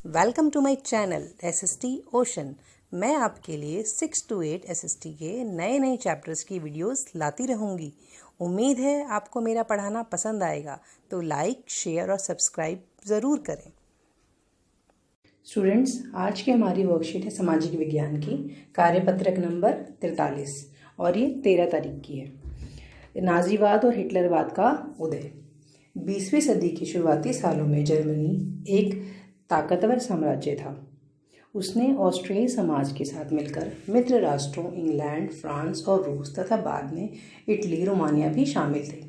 Welcome to my channel SST ocean. मैं आपके लिए 6 to 8 SST के नए चैप्टर्स की वीडियोस लाती रहूँगी। उम्मीद है आपको मेरा पढ़ाना पसंद आएगा, तो लाइक, शेयर और सब्सक्राइब ज़रूर करें। स्टूडेंट्स, आज की हमारी वर्कशीट है सामाजिक विज्ञान की, कार्यपत्रक नंबर 43 और ये 13 तारीख की है। नाजीवाद और हिटलरवाद का उदय। 20वीं सदी के शुरुआती सालों में जर्मनी एक ताकतवर साम्राज्य था। उसने ऑस्ट्रियाई समाज के साथ मिलकर मित्र राष्ट्रों इंग्लैंड, फ्रांस और रूस तथा बाद में इटली, रोमानिया भी शामिल थे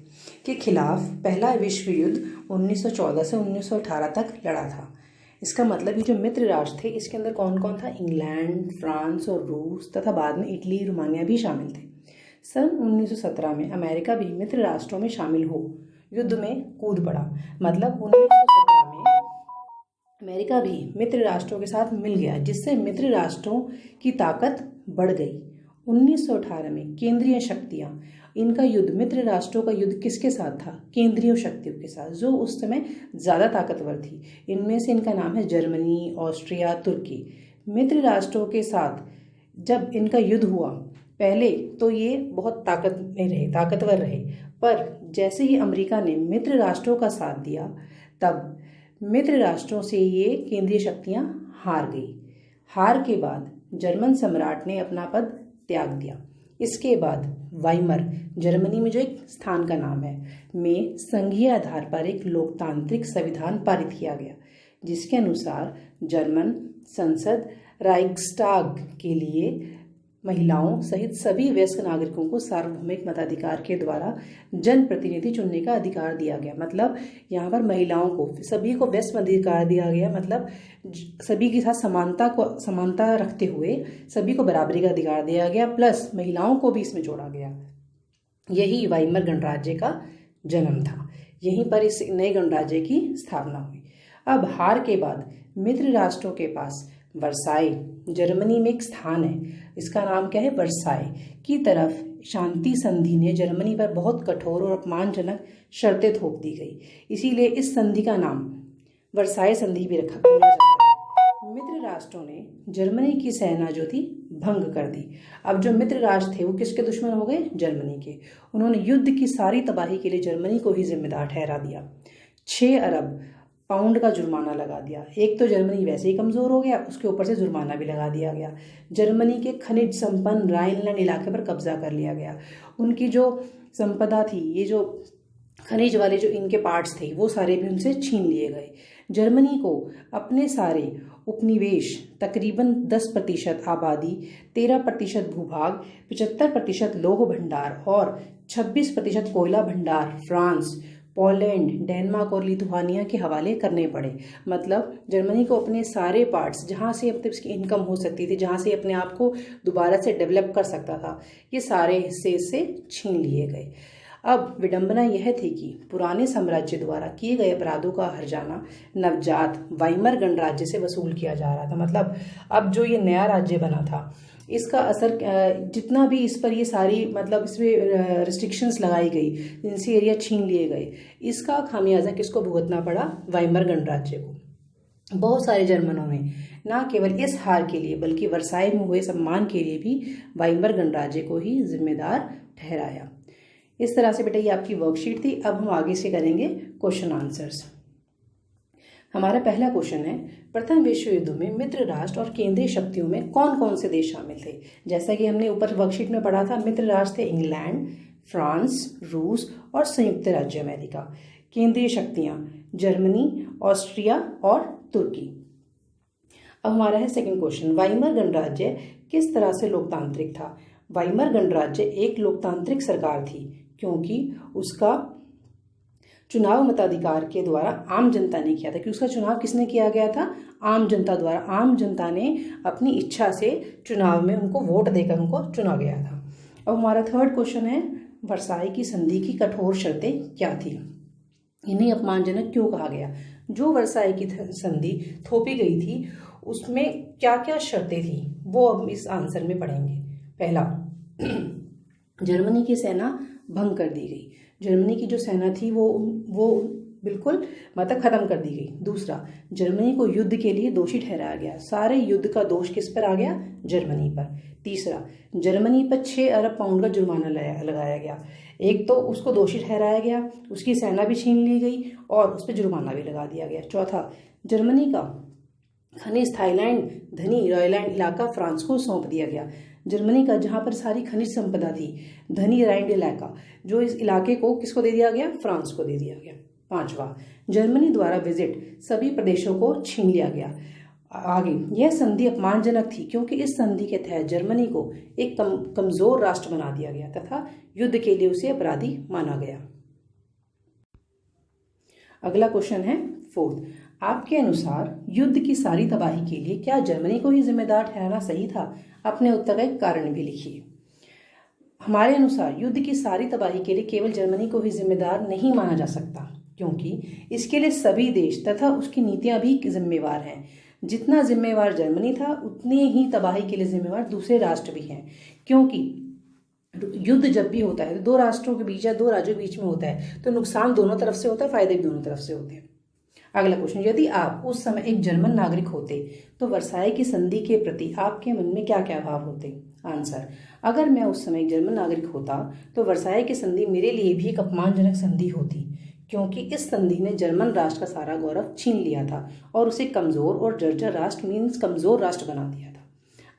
के खिलाफ पहला विश्व युद्ध 1914 से 1918 तक लड़ा था। इसका मतलब ये जो मित्र राष्ट्र थे, इसके अंदर कौन कौन था? इंग्लैंड, फ्रांस और रूस तथा बाद में इटली, रोमानिया भी शामिल थे। सन 1917 में अमेरिका भी मित्र राष्ट्रों में शामिल हो युद्ध में कूद पड़ा। मतलब 1917 में अमेरिका भी मित्र राष्ट्रों के साथ मिल गया, जिससे मित्र राष्ट्रों की ताकत बढ़ गई। 1918 में केंद्रीय शक्तियां, इनका युद्ध, मित्र राष्ट्रों का युद्ध किसके साथ था? केंद्रीय शक्तियों के साथ, जो उस समय ज़्यादा ताकतवर थी। इनमें से इनका नाम है जर्मनी, ऑस्ट्रिया, तुर्की। मित्र राष्ट्रों के साथ जब इनका युद्ध हुआ, पहले तो ये बहुत ताकतवर रहे, पर जैसे ही अमेरिका ने मित्र राष्ट्रों का साथ दिया, तब मित्र राष्ट्रों से ये केंद्रीय शक्तियां हार गई। हार के बाद जर्मन सम्राट ने अपना पद त्याग दिया। इसके बाद वाइमर, जर्मनी में जो एक स्थान का नाम है, में संघीय आधार पर एक लोकतांत्रिक संविधान पारित किया गया, जिसके अनुसार जर्मन संसद राइक्सटाग के लिए महिलाओं सहित सभी वयस्क नागरिकों को सार्वभौमिक मताधिकार के द्वारा जनप्रतिनिधि चुनने का अधिकार दिया गया। मतलब यहाँ पर महिलाओं को, सभी को वयस्क मताधिकार दिया गया। मतलब सभी के साथ समानता रखते हुए सभी को बराबरी का अधिकार दिया गया, प्लस महिलाओं को भी इसमें जोड़ा गया। यही वाइमर गणराज्य का जन्म था। यहीं पर इस नए गणराज्य की स्थापना हुई। अब हार के बाद मित्र राष्ट्रों के पास वर्साई, जर्मनी में एक स्थान है, इसका नाम क्या है? वर्साई की तरफ शांति संधि ने जर्मनी पर बहुत कठोर और अपमानजनक शर्तें थोप दी गई। इसीलिए इस संधि का नाम वर्साई संधि भी रखा जाता है। मित्र राष्ट्रों ने जर्मनी की सेना जो थी भंग कर दी। अब जो मित्र राष्ट्र थे वो किसके दुश्मन हो गए? जर्मनी के। उन्होंने युद्ध की सारी तबाही के लिए जर्मनी को ही जिम्मेदार ठहरा दिया। 6 अरब पाउंड का जुर्माना लगा दिया। एक तो जर्मनी वैसे ही कमज़ोर हो गया, उसके ऊपर से जुर्माना भी लगा दिया गया। जर्मनी के खनिज संपन्न राइनलैंड इलाके पर कब्जा कर लिया गया। उनकी जो संपदा थी, ये जो खनिज वाले जो इनके पार्ट्स थे, वो सारे भी उनसे छीन लिए गए। जर्मनी को अपने सारे उपनिवेश, तकरीबन 10% आबादी, 13% भूभाग, 75% लौह भंडार और 26% कोयला भंडार फ्रांस, पोलैंड, डेनमार्क और लिथुआनिया के हवाले करने पड़े। मतलब जर्मनी को अपने सारे पार्ट्स, जहाँ से अब तक इसकी इनकम हो सकती थी, जहाँ से अपने आप को दोबारा से डेवलप कर सकता था, ये सारे हिस्से से छीन लिए गए। अब विडंबना यह थी कि पुराने साम्राज्य द्वारा किए गए अपराधों का हर्जाना नवजात वाइमर गणराज्य से वसूल किया जा रहा था। मतलब अब जो ये नया राज्य बना था, इसका असर जितना भी इस पर ये सारी, मतलब इसमें रिस्ट्रिक्शंस लगाई गई, जिनसे एरिया छीन लिए गए, इसका खामियाजा किसको भुगतना पड़ा? वाइमर गणराज्य को। बहुत सारे जर्मनों ने न केवल इस हार के लिए बल्कि वर्साई में हुए सम्मान के लिए भी वाइमर गणराज्य को ही जिम्मेदार ठहराया। इस तरह से बेटा ये आपकी वर्कशीट थी। अब हम आगे से करेंगे क्वेश्चन आंसर्स। हमारा पहला क्वेश्चन है, प्रथम विश्व युद्ध में मित्र राष्ट्र और केंद्रीय शक्तियों में कौन कौन से देश शामिल थे? जैसा कि हमने ऊपर वर्कशीट में पढ़ा था, मित्र राष्ट्र थे इंग्लैंड, फ्रांस, रूस और संयुक्त राज्य अमेरिका। केंद्रीय शक्तियां जर्मनी, ऑस्ट्रिया और तुर्की। अब हमारा है सेकंड क्वेश्चन, वाइमर गणराज्य किस तरह से लोकतांत्रिक था? वाइमर गणराज्य एक लोकतांत्रिक सरकार थी, क्योंकि उसका चुनाव मताधिकार के द्वारा आम जनता ने किया था। कि उसका चुनाव किसने किया गया था? आम जनता द्वारा। आम जनता ने अपनी इच्छा से चुनाव में उनको वोट देकर उनको चुना गया था। अब हमारा थर्ड क्वेश्चन है, वर्साई की संधि की कठोर शर्तें क्या थी? इन्हें अपमानजनक क्यों कहा गया? जो वर्साई की संधि थोपी गई थी, उसमें क्या क्या शर्तें थी, वो अब इस आंसर में पढ़ेंगे। पहला, जर्मनी की सेना भंग कर दी गई। जर्मनी की जो सेना थी वो बिल्कुल मतलब खत्म कर दी गई। दूसरा, जर्मनी को युद्ध के लिए दोषी ठहराया गया। सारे युद्ध का दोष किस पर आ गया? जर्मनी पर। तीसरा, जर्मनी पर 6 अरब पाउंड का जुर्माना लगाया गया। एक तो उसको दोषी ठहराया गया, उसकी सेना भी छीन ली गई और उस पर जुर्माना भी लगा दिया गया। चौथा, जर्मनी का खनिज थाईलैंड धनी रॉयलैंड इलाका फ्रांस को सौंप दिया गया। जर्मनी का जहां पर सारी खनिज संपदा थी धनी रैंड इलाका, जो इस इलाके को किसको दे दिया गया? फ्रांस को दे दिया गया। पांचवा, जर्मनी द्वारा विजिट सभी प्रदेशों को छीन लिया गया। आगे, यह संधि अपमानजनक थी क्योंकि इस संधि के तहत जर्मनी को एक कमजोर राष्ट्र बना दिया गया तथा युद्ध के लिए उसे अपराधी माना गया। अगला क्वेश्चन है 4th, आपके अनुसार युद्ध की सारी तबाही के लिए क्या जर्मनी को ही जिम्मेदार ठहराना सही था? अपने उत्तर का एक कारण भी लिखिए। हमारे अनुसार युद्ध की सारी तबाही के लिए केवल जर्मनी को ही जिम्मेदार नहीं माना जा सकता, क्योंकि इसके लिए सभी देश तथा उसकी नीतियां भी जिम्मेवार हैं। जितना जिम्मेवार जर्मनी था उतने ही तबाही के लिए जिम्मेवार दूसरे राष्ट्र भी हैं, क्योंकि युद्ध जब भी होता है तो दो राष्ट्रों के बीच या दो राज्यों के बीच में होता है तो नुकसान दोनों तरफ से होता है, फायदे भी दोनों तरफ से होते हैं। अगला क्वेश्चन, यदि आप उस समय एक जर्मन नागरिक होते तो वर्साई की संधि के प्रति आपके मन में क्या क्या भाव होते? आंसर, अगर मैं उस समय एक जर्मन नागरिक होता तो वर्साई की संधि मेरे लिए भी एक अपमानजनक संधि होती, क्योंकि इस संधि ने जर्मन राष्ट्र का सारा गौरव छीन लिया था और उसे कमजोर और जर्जर राष्ट्र मीन्स कमजोर राष्ट्र बना दिया था।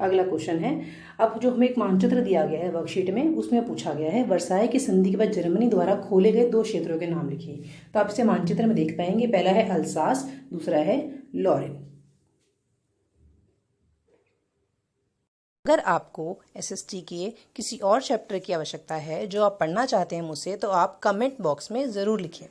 अगला क्वेश्चन है, अब जो हमें एक मानचित्र दिया गया है वर्कशीट में, उसमें पूछा गया है वर्साई की संधि के बाद जर्मनी द्वारा खोले गए 2 क्षेत्रों के नाम लिखिए। तो आप इसे मानचित्र में देख पाएंगे। पहला है अल्सास, दूसरा है लॉरेन। अगर आपको एसएसटी के किसी और चैप्टर की आवश्यकता है जो आप पढ़ना चाहते हैं मुझसे, तो आप कमेंट बॉक्स में ज़रूर लिखें।